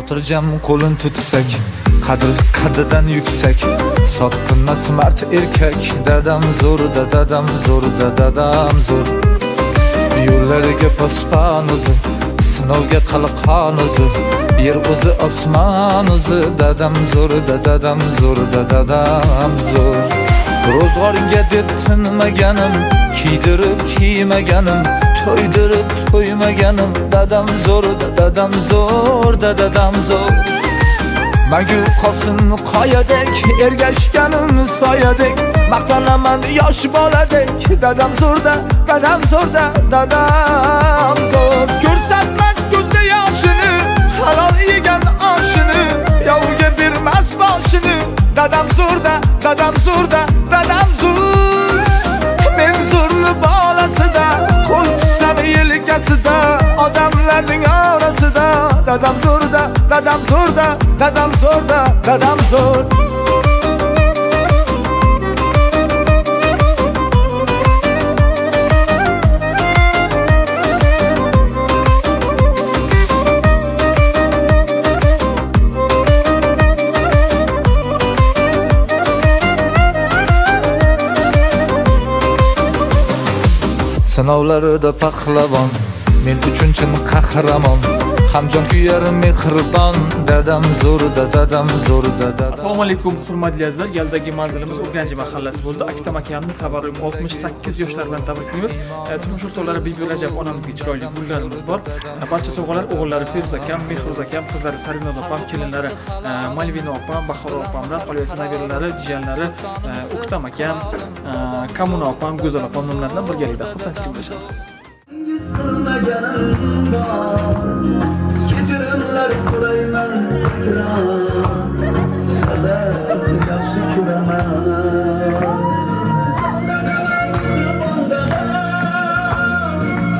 xotirjam qo'lin tutsak, qadridan yuksak, sotqinmas mard erkak. Dadam zo'r, dadam zo'r, dadam zo'r. Yo'llariga pospan o'zi, sinovga qalqon o'zi, yer o'zi osmon o'zi. Dadam zo'r, dadam zo'r, dadam zo'r. Ro'zg'oringga deb tinmaganim, kiydirib kiymaganim, to'ydirib to'ymaganim. Dadam zo'r, dadam zo'r, dadam zo'r. Magu qolsin qoyadek, ergashganim soyadek, maqtanaman yosh boladek. Dadam zo'r, dadam zo'r, dadam zo'r. Ko'rsatmas ko'zda yoshini, halol yegan oshini, yovga bermas boshini. Dadam zo'r, dadam zo'r, dadam zo'r. Men zo'rni bolasida, qo'l tutsam yelkasida, odamlarning orasida. Dadam zo'r, dadam zo'r, dadam zo'r, dadam zo'r. Sinovlarida pahlavon, men uchun chin qahramon, hamjon kuyar mehribon. Dadam zo'r, dadam zo'r, dadam. Assalomu alaykum hurmatli azizlar. Yaldagi manzilimiz Urganchi mahallasi bo'ldi. Aktam akamni tabarruk 68 yoshlar bilan tabriklaymiz. Turmush o'rtoqlari Bibi Rajab onamizga chiroyli gullarimiz bor. Barcha sovg'alar o'g'illari Feruz akam, Mehruz akam, qizlari Sarina opam, kelinlari Malvina opam, Bahora opamlar, qolgan nabiralari, jiyanlari Uktam akam, Kamuna opam, Go'zal opam nomlaridan birgalikda xursandchilik bildiramiz. Kechirimlar so'rayman takrar, sizni yaxshi ko'raman.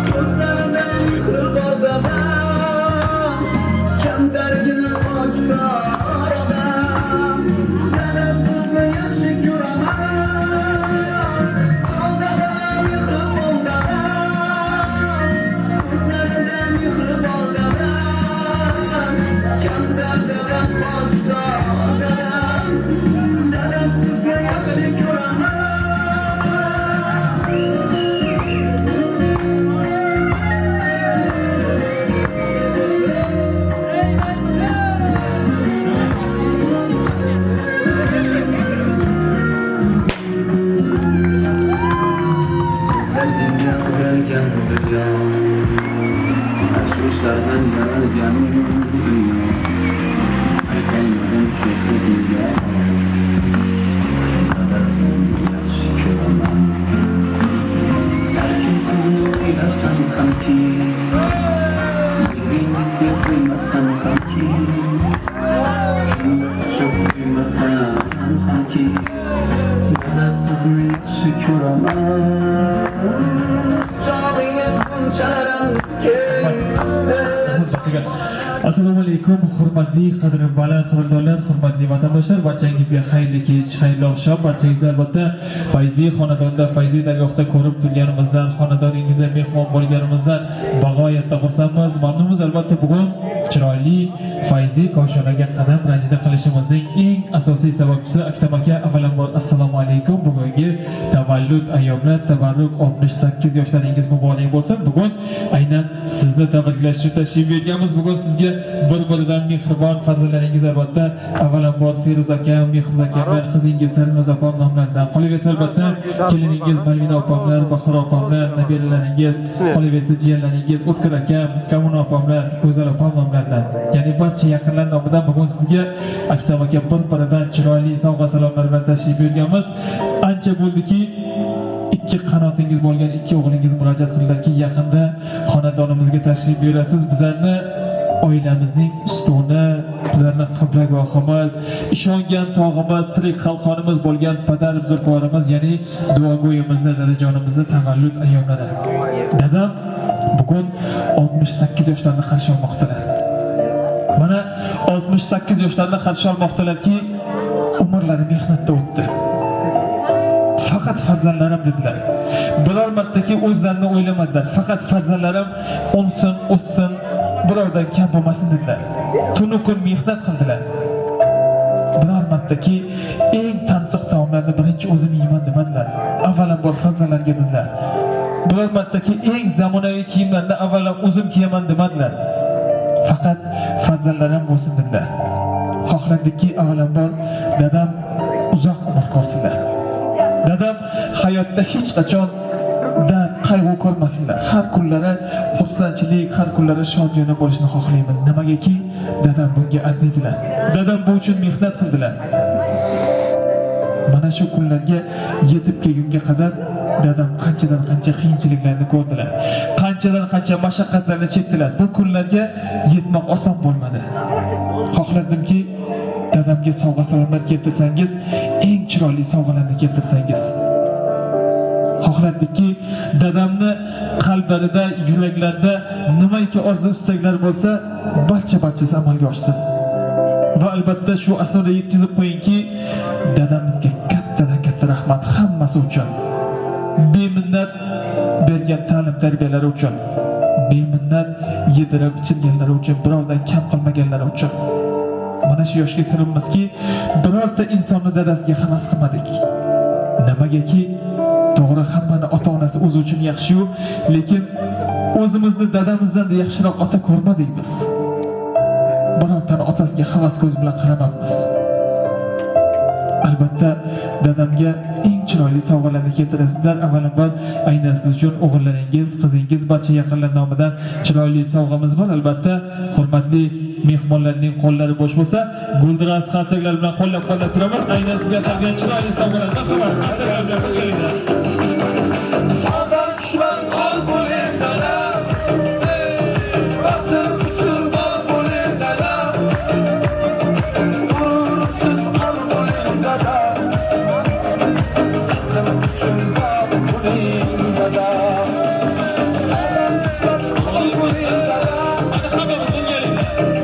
So'zlaridan mehribondaman, kamtargina poksa oradan. Yana sizni yaxshi ko'raman. So'zlaridan mehribondaman, so'zlaridan mehribondaman. Assalomu alaykum hurmatli qadri baland xonadonlar, hurmatli vatandoshlar, barchangizga xayrli kech, xayrli oqshom. Barchangizni albatta fayzli xonadonda, fayzli dargohda ko'rib turganimizdan, xonadoningizga mehmon bo'lganimizdan bag'oyatda xursandmiz, mamnunmiz. Albatta bugun chiroyli, fayzli koshonaga qadam ranjida qilishimizning eng asosiy sababchisi Aktam aka. Avvalambor assalomu alaykum. Bugungi tavallud ayyomlar, tabarruk 68 yoshlaringiz muborak bo'lsin. Bugun aynan sizni tabriklash uchun tashrif buyurganmiz. Bugun sizga bir-biridan mehribon farzandlaringiz albatta avvalambor Feruz akam, Mehruz akamlar, qizingiz Sarina opam nomlaridan, qolaversa albatta keliningiz Malvina opamlar, Bahora opamlar, nabiralaringiz, qolaversa jiyanlaringiz O'tkir akam, Kamuna opamlar, Go'zal opam nomlaridan, ya'ni barcha yaqinlar nomidan bugun sizga Aktam aka bir-biridan chiroyli sovg'a salomlar bilan tashrif buyurganmiz. Ancha bo'ldiki ikki qanotingiz bo'lgan ikki o'g'lingiz murojaat qildilarki, yaqinda xonadonimizga tashrif buyurasiz. Bizlarni oilamizning ustuni, bizlarni qiblagohimiz, ishongan tog'imiz, tirik qalqonimiz bo'lgan padar buzrukvorimiz, ya'ni duogo'yimizni, dadajonimizni tavallud ayyomlari. Dadam bugun 68 yoshlarni qarshi olmoqdalar. Mana 68 yoshlarni qarshi olmoqdalarki, umrlari mehnatda o'tdi. Faqat farzandlarim dedilar. Biror martaki o'zlarini o'ylamadilar. Faqat farzandlarim unsin, o'ssin, birovdan kam bo'lmasin dedilar. Tunu kun mehnat qildilar. Biror martaki eng tansiq taomlarni birinchi o'zim yeyman demadilar. Avvalambor farzandlarga dedilar. Biror martaki eng zamonaviy kiyimlarni avvalab o'zim kiyaman demadilar. Faqat farzandlarim bo'lsin dedilar. Xohlardikki avvalambor dadam uzoq umr ko'rsinlar. Dadam hayotda hech qachon dard, qayg'u ko'rmasinlar. Har kunlari xursandchilik, har kunlari shodiyona bo'lishini xohlaymiz. Nimagaki dadam bunga arziydilar. Dadam bu uchun mehnat qildilar. Mana shu kunlarga yetib kelgunga qadar dadam qanchadan qancha qiyinchiliklarni ko'rdilar. Qanchadan qancha mashaqqatlarni chekdilar. Bu kunlarga yetmoq oson bo'lmadi. Xohlardimki dadamga sovg'a-salomlar keltirsangiz, eng chiroyli sovg'alarni keltirsangiz. Xohlardimki dadamni qalblarida, yuraklarida nimaiki orzu-istaklar bo'lsa, barchasi amalga oshsin. Va albatta shu asnoda yetkazib qo'yingki, dadamizga kattadan katta rahmat hammasi uchun. Beminnat bergan ta'lim-tarbiyalari uchun, beminnat yedirib ichirganlari uchun, birovdan kam qilmaganlari uchun. Mana shu yoshga kiribmizki, birorta insonni dadasiga havas qilmadik. Nimagaki to'g'ri hammani ota-onasi o'zi uchun yaxshi-yu, lekin o'zimizni dadamizdan yaxshiroq ota ko'rmadik biz. Birortani otasiga havas ko'z bilan qaramabmiz. Albatta dadamga eng chiroyli sovg'alarni keltirasizlar. Avvalambor aynan siz uchun o'g'illaringiz, qizingiz, barcha yaqinlar nomidan chiroyli sovg'amiz bor. Albatta hurmatli mehmonlarning qo'llari bo'sh bo'lsa, guldiraz qalsaklar bilan qo'llab-quvvatlab turamiz. Aynan sizga atalgan chiroyli sovg'alardan quvvat. Adam düşmez kal bulim dala Baktım uçurman bulim dala Gurursuz al bulim dala Baktım uçurman bulim dala Adam düşmez kal bulim dala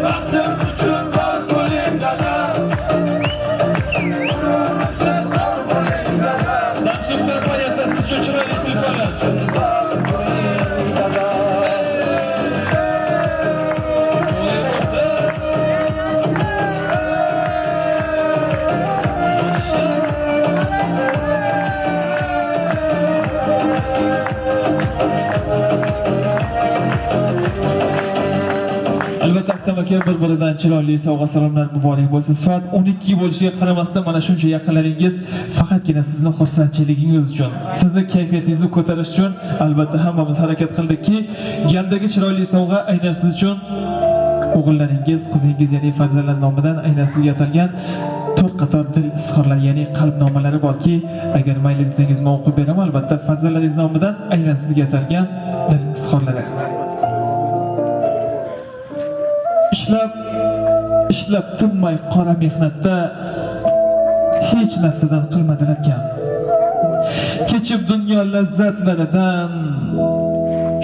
Baktım uçurman bulim dala Gurursuz al bulim dala Samsung'dan parasida siz uchun chiroyli telefonlar. Albatta aka bir-biridan chiroyli sovg'a-salomlar muborak bo'lsin. Soat 12 bo'lishiga qaramasdan mana shuncha yaqinlaringiz faqatgina sizni xursandchiligingiz uchun, sizni kayfiyatingizni ko'tarish uchun albatta hammamiz harakat qildikki, yandagi chiroyli sovg'a aynan siz uchun o'g'illaringiz, qizingiz, ya'ni farzandlar nomidan aynan sizga atalgan 4 qator dil izhorlar, ya'ni qalbnomalari borki, agar mayli desangiz men o'qib beraman. Albatta farzandlaringiz nomidan aynan sizga atalgan dil izhorlari. Ishlab tinmay qora mehnatda hech narsadan qilmadilar kam. Kechib dunyo lazzatlaridan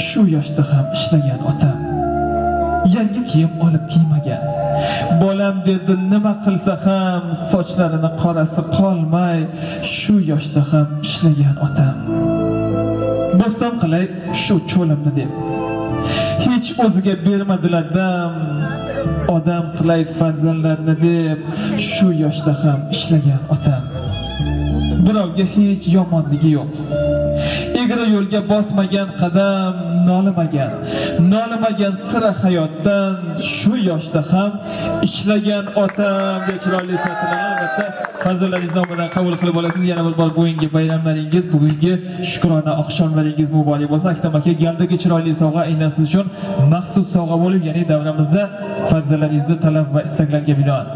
shu yoshda ham ishlagan otam. Yangi kiyim olib kiymagan. Bolam dedi nima qilsa ham sochlarini qorasi qolmay shu yoshda ham ishlagan otam. Bo'ston qilay shu cho'limni deb. Hech o'ziga bermadilar dam. Odam qilay farzandlarni deb shu yoshda ham ishlagan otam. Birovga hech yomonligi yo'q. Egri yo'lga bosmagan qadam, nolimagan sira hayotdan shu yoshda ham ishlagan otam deb chiroyli satlagan. Albatta farzandlaringiz nomidan qabul qilib olasiz. Yana bir bor bugungi bayramlaringiz, bugungi shukrona oqshomlaringiz muborak bo'lsin. Aktam aka, galdagi chiroyli sovg'a aynan siz uchun maxsus sovg'a bo'lib, ya'ni davramizda farzandlaringizning talab va istaklariga binoan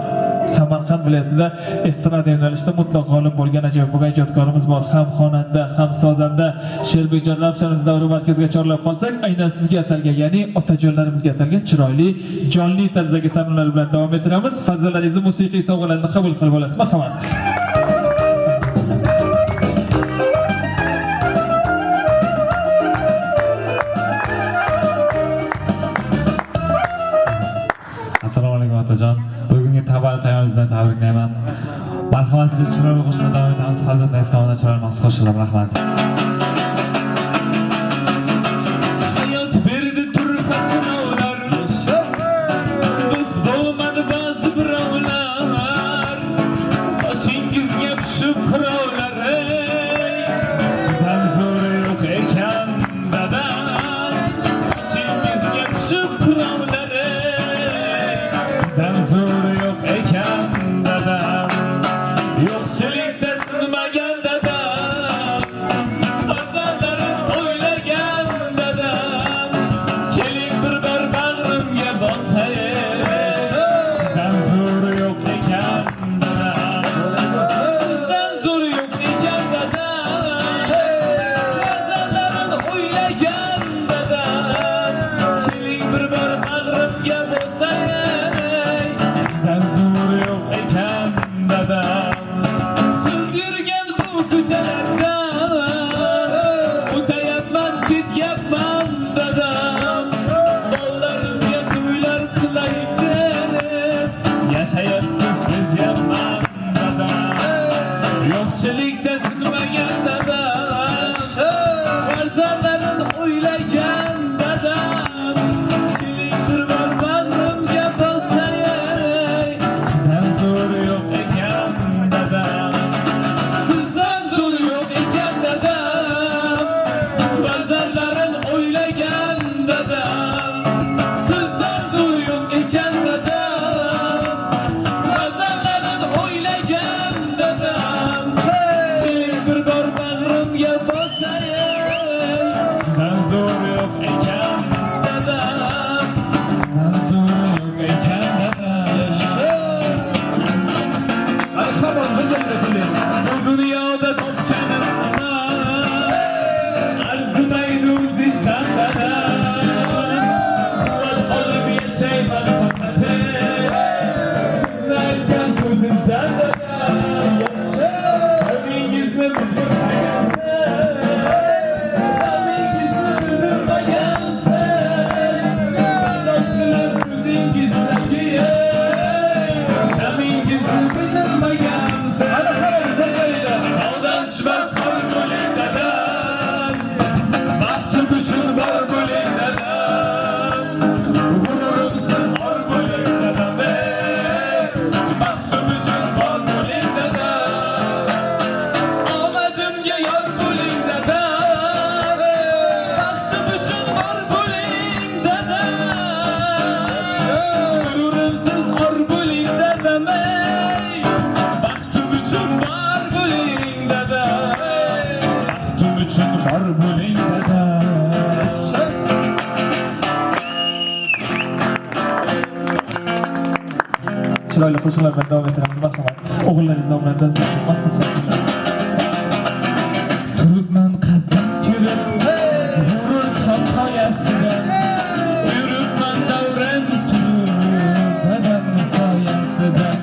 Samarqand viloyatida estrada yo'nalishida mutlaq g'olib bo'lgan ajoyib ijodkorimiz bor. Ham xonanda, ham sozanda Sherbekjon Ravshanov davra markaziga chorlab qolsak, aynan sizga atalgan, ya'ni otajonlarimizga atalgan chiroyli, jonli tarzdagi tanlovlar bilan davom ettiramiz. Farzandlaringizni musiqiy sovg'alarini qabul qilib olasiz. Marhamat. Assalomu alaykum otajon. Bugungi tavallud tayyorligingizdan tabriklayman. Marhamat, siz chiroyli qo'shiqlar davom etamiz. Farzandlaringiz tomonidan chiroyli maxsus qo'shiqlar. Rahmat. Hayot berdi turfa sinovlar, gap bo'lsa sizdan zo'r yo'q ekan dadam. Siz yurgan bu ko'chalarda o'tayapman, ketyapman dadam. Bolalarimga to'ylar qilaylik deb yashayapsiz, sezyapman dadam. Yo'qchilikda sinmagan dadam, farzandlarini o'ylagan dadam. Keling bir bor bag'rimga bossay, sizdan zo'r yo'q ekan dadam. Sizdan zo'r yo'q ekan dadam, farzandlarini o'ylagan dadam. Sizdan zo'r yo'q ekan dadam, farzandlarini o'ylagan dadam. Keling bir bor bag'rimga bossay, sizdan zo'r yo'q ekan dadam. Sizdan zo'r yo'q ekan dadam. Bu dunyoda topganim arzimaydi o'zingizdan dadam. Quvvat olib yashayman faqat sizni aytgan so'zingizdan dadam. Qalbingizni bildirmagansiz, qalbingizni bildirmagansiz. Do'stlar ko'zingizdagi qalbingizni bildirmagansiz. Aldan tushmas qor bo'ling dadam, baxtim uchun bor bo'ling dadam. G'ururumsiz or bo'ling dadam, baxtim uchun bor bo'ling dadam. Omadimga yor bo'ling dadam, baxtim uchun bor bo'ling dadam. G'ururumsiz or bo'ling dadam, baxtim uchun bor bo'ling dadam. Baxtim uchun bor bo'ling dadam. Chiroyli qo'shiqlar bilan davom ettiramiz. Marhamat. O'g'illaringiz nomidan sizga maxsus vaktlar. Turibman qadam kirib, g'urur qoyasidan. Yuribman davran surib, dadam soyasidan.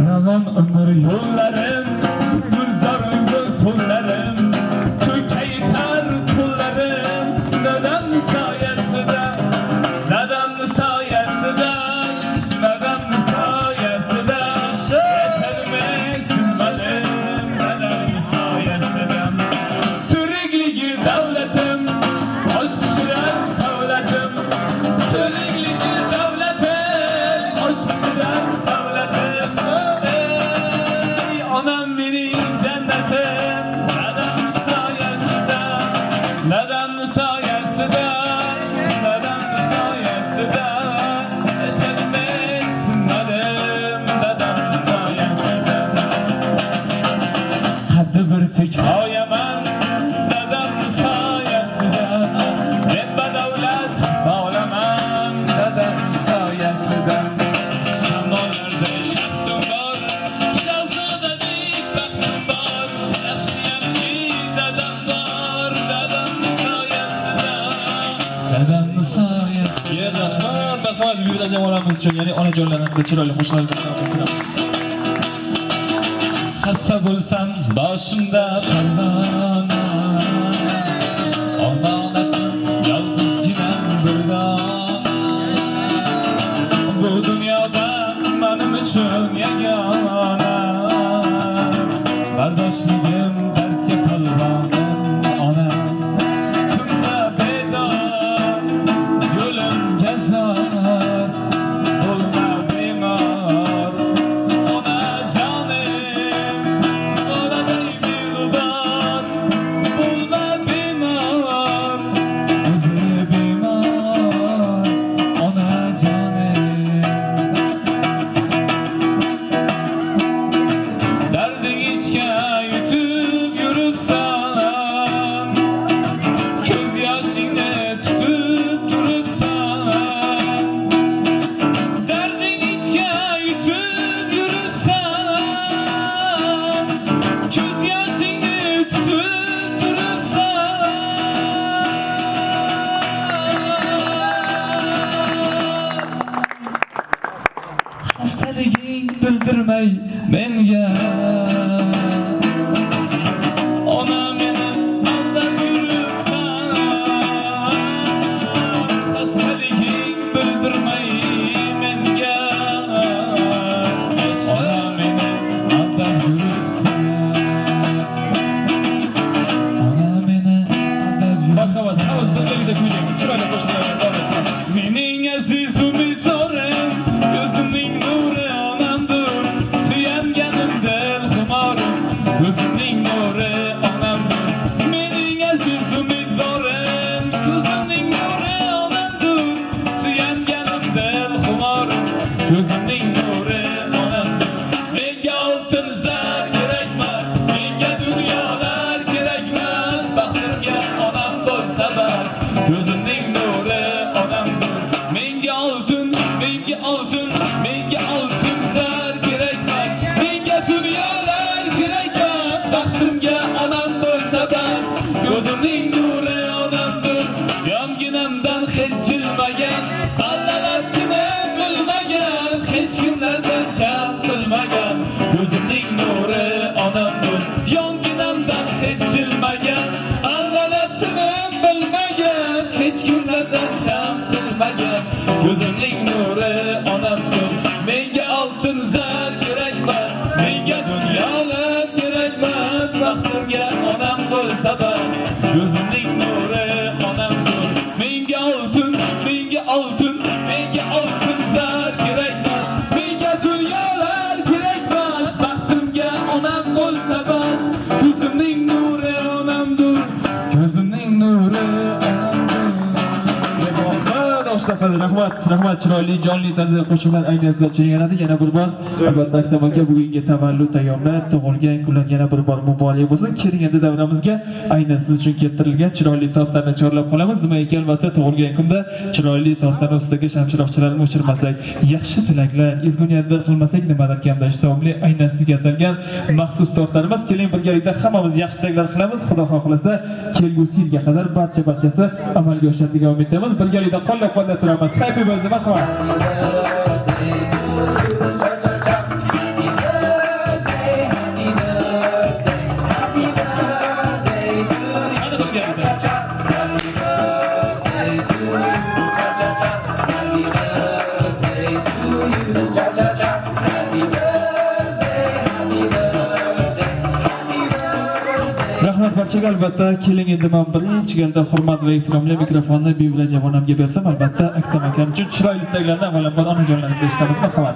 Ravon umr yo'llarim, gulzorim so'llarim, ko'kaytar qo'llarim, dadam soyasidan. Dadam soyasidan, dadam soyasidan. Yasharmay sinmadim, dadam soyasidan. Tirikligi davlatim, osh pishirar savlatim. Tirikligi davlatim, osh pishirar savlatim. Ey onam mening jannatim, dadam soyasidan, dadam soyasidan, dadam soyasidan. Yasharmay sinmadim, dadam soyasidan. Qaddi bir tek hoyaman, dadam soyasidan. Men badavlat bog'laman, dadam soyasidan. Shamollarda shaxtim bor, shahzodadek baxtim bor. Yaxshiyamki dadam bor, dadam soyasidan. Dadam soyasidan. Marhamat, buyurgan jamoalarimiz uchun, ya'ni onajonlarimiz chiroyli qo'shiqlar bilan davom ettiramiz. Xasta bo'lsam boshimda parvona, omonatim yolg'izgina bir dona. Bu dunyoda menim uchun yagona, bardoshligim dardga polvonim onam. Tunda bedor yo'limga zor, bo'lma bemor onajonim. bildirmay menga ona meni aldab yuribsan xastaliging bildirmay menga ona meni aldab yuribsan ona meni aldab yuribsan marhamat havas birgalikda kuylaymiz chiroyli qo'shiqlar mening aziz umidvorim ko'zimning nuri onamdir suyanganim dil xumorim ko'zimning nuri onamdir mening aziz umidvorim ko'zimning nuri onamdir suyanganim dil xumorim ko'zimning nuri onamdir menga oltin zar kerakmas menga dunyolar kerakmas baxtimga onam bo'lsa bas ko'zimning nuri onamdir menga oltin zar kerakmas menga dunyolar kerakmas baxtimga onam bo'lsa bas ko'zimning nuri onamdir yonginamdan hech jilmagan allalargina bilmagan hech kimlardan kam bilmagan ko'zimning nuri onamdir yonginamdan hech jilmagan allalargina bilmagan hech kimlardan kam bilmagan ko'zimning nuri onamdir menga oltin zar kerakmas menga dunyolar kerakmas baxtimga onam bo'lsa bas ko'zimning nuri onamdir menga oltin zar kerakmas menga dunyolar kerakmas baxtimga onam bo'lsa bas ko'zimning nuri onamdir ko'zimning nuri rahmat chiroyli jonli tarzda qo'shiqlar aynasida chinganadi yana bir bor albatta Aktam aka bugungi tavallud tayyorlab tug'ilgan kunlar yana bir bor muborak bo'lsin. Keling endi davramizga aynan siz uchun keltirilgan chiroyli tortlarni chorlab qolamiz. Nimaiki albatta tug'ilgan kunda chiroyli tortlarni ustiga shamchiroqchalarni o'chirmasak, yaxshi tilaklar, ezgu niyatlar qilmasak nimadir kamda hisobli aynan sizga atalgan maxsus tortlarimiz. Keling birgalikda hammamiz yaxshi tilaklar qilamiz. Xudo xohlasa kelgusi yilga qadar barchasi amalga oshadigan umid etamiz. Birgalikda qo'llab-quvvatlab turamiz. Happy birthday, marhamat. Rahmat barchaga. Albatta keling endi men birinchi galda hurmat va ehtiromli mikrofonni Bibra javonamga bersam, albatta Aktam akam uchun chiroyli tilaklarni avvalambor onajonlarga eshitamiz. Marhamat.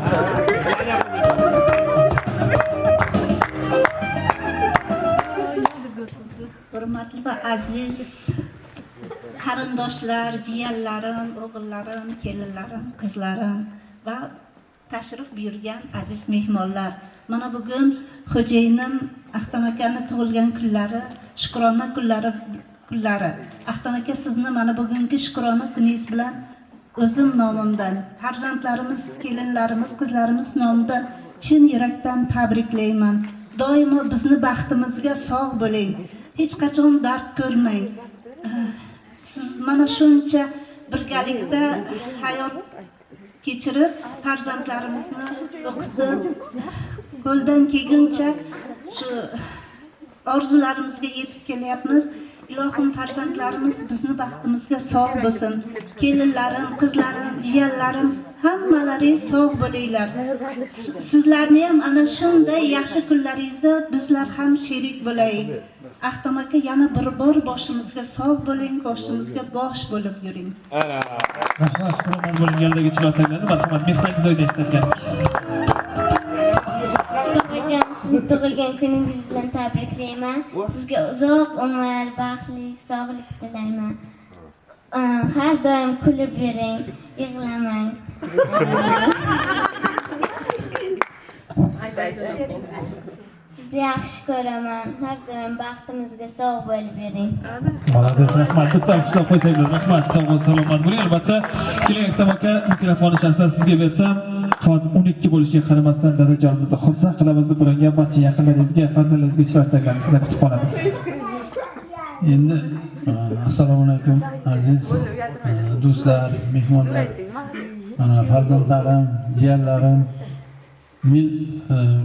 Hurmatli va aziz qarindoshlar, jiyanlarim, o'g'illarim, kelinlarim, qizlarim va tashrif buyurgan aziz mehmonlar. Mana bugun xo'jayinim Aktam akani tug'ilgan kunlari, shukrona kunlari. Aktam aka, sizni mana bugungi shukrona kuningiz bilan o'zim nomimdan, farzandlarimiz, kelinlarimiz, qizlarimiz nomidan chin yurakdan tabriklayman. Doimo bizni baxtimizga sog' bo'ling. Hech qachon dard ko'rmang. Siz mana shuncha birgalikda hayot kechirib, farzandlarimizni o'qitib, qo'ldan kelguncha shu orzularimizga yetib kelyapmiz. Ilohim farzandlarimiz bizni baxtimizga sog' bo'lsin. Kelinlarim, qizlarim, jiyanlarim hammalari sog' bo'linglar. Sizlarni ham ana shunday yaxshi kunlaringizda bizlar ham sherik bo'laylik. Aktam aka, yana bir bor boshimizga sog' bo'ling, boshimizga bosh bo'lib yuring. Rahmat, salomat bo'ling. Yaldagi chiroqlarni marhamat mehnatingizni o'ynashtirgan. Babajon, sizni tug'ilgan kuningiz bilan tabriklayman. Sizga uzoq umr, baxtli, sog'lik tilayman. Har doim kulib yuring, yig'lamang. Sizni yaxshi ko'raman. Har doim baxtimizga sog' bo'lib yuring. Malades, rahmat. Bitta alqishlar qo'ysanglar. Rahmat, sog' bo'ling, salomat bo'ling. Albatta, keling Aktam aka, mikrofonni shaxsan sizga bersam, soat 12 bo'lishiga qaramasdan dadajonimizni xursand qilamiz deb uringan barcha yaqinlaringizga, farzandlaringizga chiroyli sizlarni kutib qolamiz. Endi assalomu alaykum aziz do'stlar, mehmonlar, farzandlarim, jiyanlarim, Men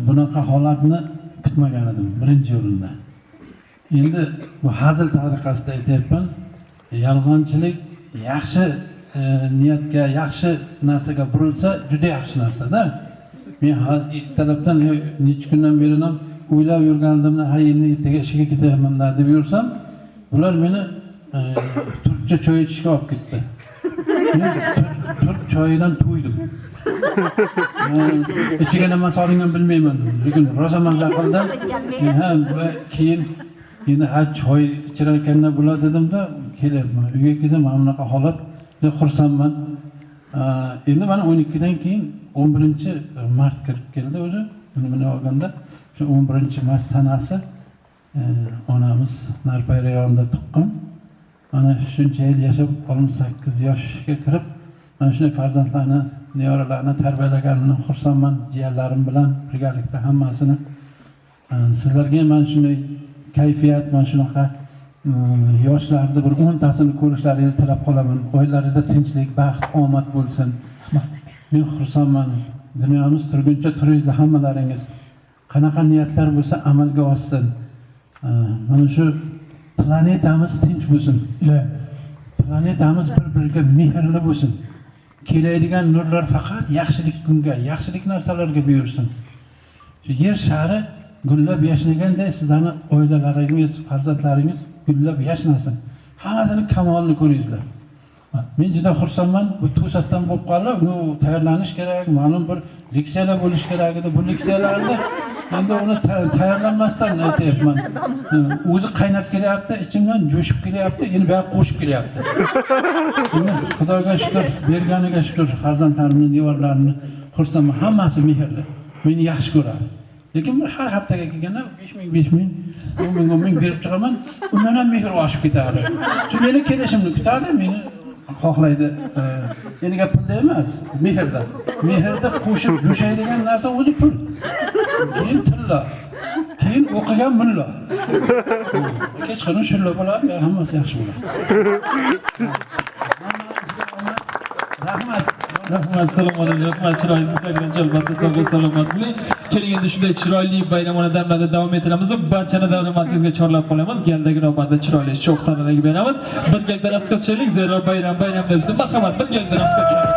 bunaqa holatni kutmagan edim birinchi o'rinda. Endi bu hazil tariqasida aytyapman. Yolg'onchilik yaxshi niyatga, yaxshi narsaga burilsa juda yaxshi narsa-da. Men tarafdan necha kundan beri ham o'ylab yurgandimni, ha endi ertaga ishga ketaman deb yursam, bular meni turkcha choy ichishga olib ketdi. Men turk choyidan to'ydim. İçiga nima solingan bilmayman, lekin rosa mazza qildim. Ha, keyin endi ha choy ichar ekanlar bular dedim-da, kelyapman. Uyga kelsam mana bunaqa holat, xursandman. Endi mana 12 dan keyin 11-mart kirib keldi o'zi. Buni olganda, shu 11-mart sanasi onamiz Narpay rayonida tuqqan. Mana shuncha yil yashab 18 yoshga kirib, mana shunday farzandlarni, nevaralarini tarbiyalaganimdan xursandman, jiyanlarim bilan birgalikda hammasini. Sizlarga ham mana shunday kayfiyat, mana shunaqa yoshlarni bir 10tasini ko'rishlaringizni tilab qolaman. Oilaringizda tinchlik, baxt, omad bo'lsin. Men xursandman. Dunyomiz turguncha turingizlar hammalaringiz. Qanaqa niyatlar bo'lsa amalga oshsin. Mana shu planetamiz tinch bo'lsin. Planetamiz bir-biriga mehrli bo'lsin. Kelaydigan nurlar faqat yaxshilik kunga, yaxshilik narsalarga buyursin. Shu yer shari gullab yashnaganday sizlarning oilalaringiz, farzandlaringiz gullab yashnasin. Hammasini kamolini ko'ringizlar. Men juda xursandman. Bu to'satdan bo'lib qoldi. Uni tayyorlanish kerak, ma'lum bir leksiyalar bo'lish kerak edi. Bu leksiyalarni endi uni tayyorlanmasdan aytyapman. O'zi qaynab kelyapti, ichimdan jo'shib kelyapti, endi bu qo'shib kelyapti. Xudoga shukr, berganiga shukr, farzandlarimni, nevaralarimni xursandman. Hammasi mehrli. Meni yaxshi ko'radi. Lekin bir har haftaga kelganda 5000, 10 ming berib chiqaman, undan ham mehr oshib ketadi. Shu meni kelishimni kutadi, meni xohlaydi. Endi gap pulda emas, mehrda. Mehrda qo'shib jo'shaydigan narsa o'zi pul. Keyin tilla. Keyin o'qigan mulla. Kech qani shulla bo'ladi, hammasi yaxshi bo'ladi. Rahmat. Rahmat, assalomu alaykum. Rahmat, chiroyingiz tag'in albatta sog'lik salomat bo'ling. Keling endi shunday chiroyli bayramona damlarda davom ettiramiz. Barchani davlat markaziga chorlab qolamiz. Galdagi navbatda chiroyli sho'x tanalaga beramiz. Birgalikda raqsga tushaylik. Zero bayram debsiz. Marhamat, birgalikda raqsga tushaylik.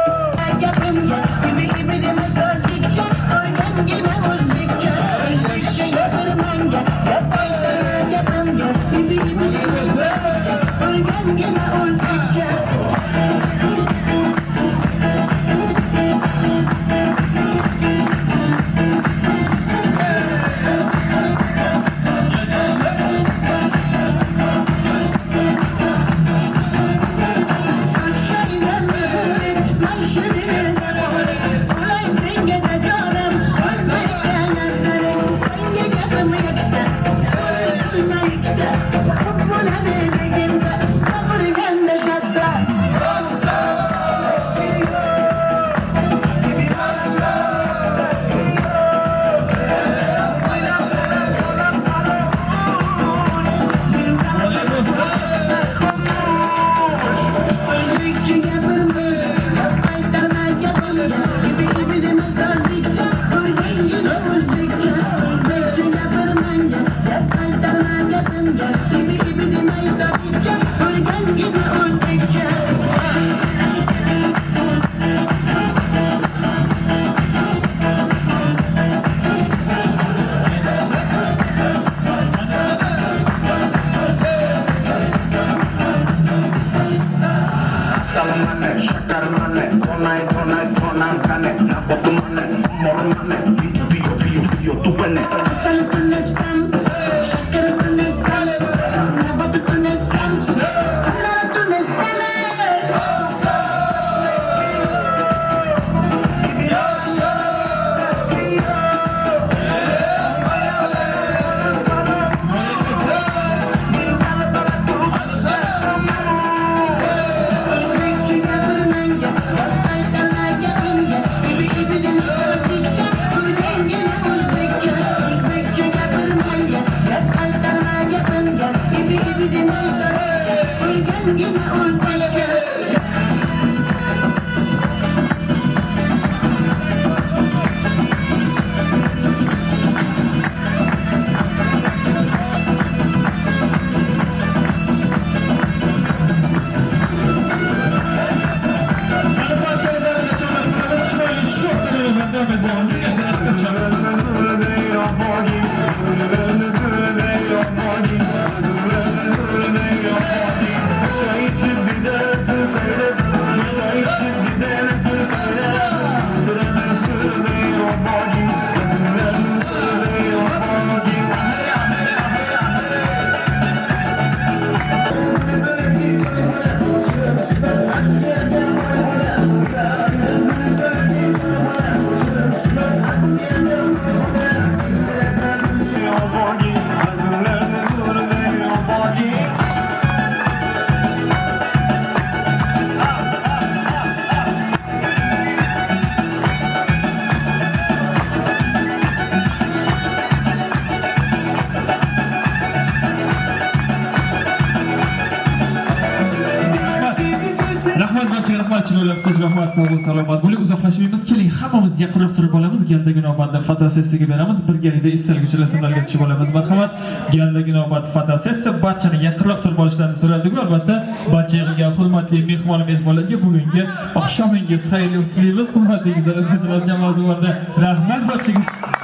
Thank you. Rahmat, sog' bo'ling, salomat bo'ling. Uzoqlashmaymiz. Keling, hammamiz yaqinroq turib olamiz. Galdagi navbatda fotosessiyaga beramiz. Birgalikda istalguvchi rasmlarga tushib olamiz. Marhamat. Galdagi navbat fotosessiya. Barchani yaqinroq turib olishlarini so'radik. Albatta, barcha yig'ilgan hurmatli mehmon mezbonlarga bugungi oqshomingiz xayrli olsun deymiz. Hurmatli jamoamiz borda. Rahmat barchaga.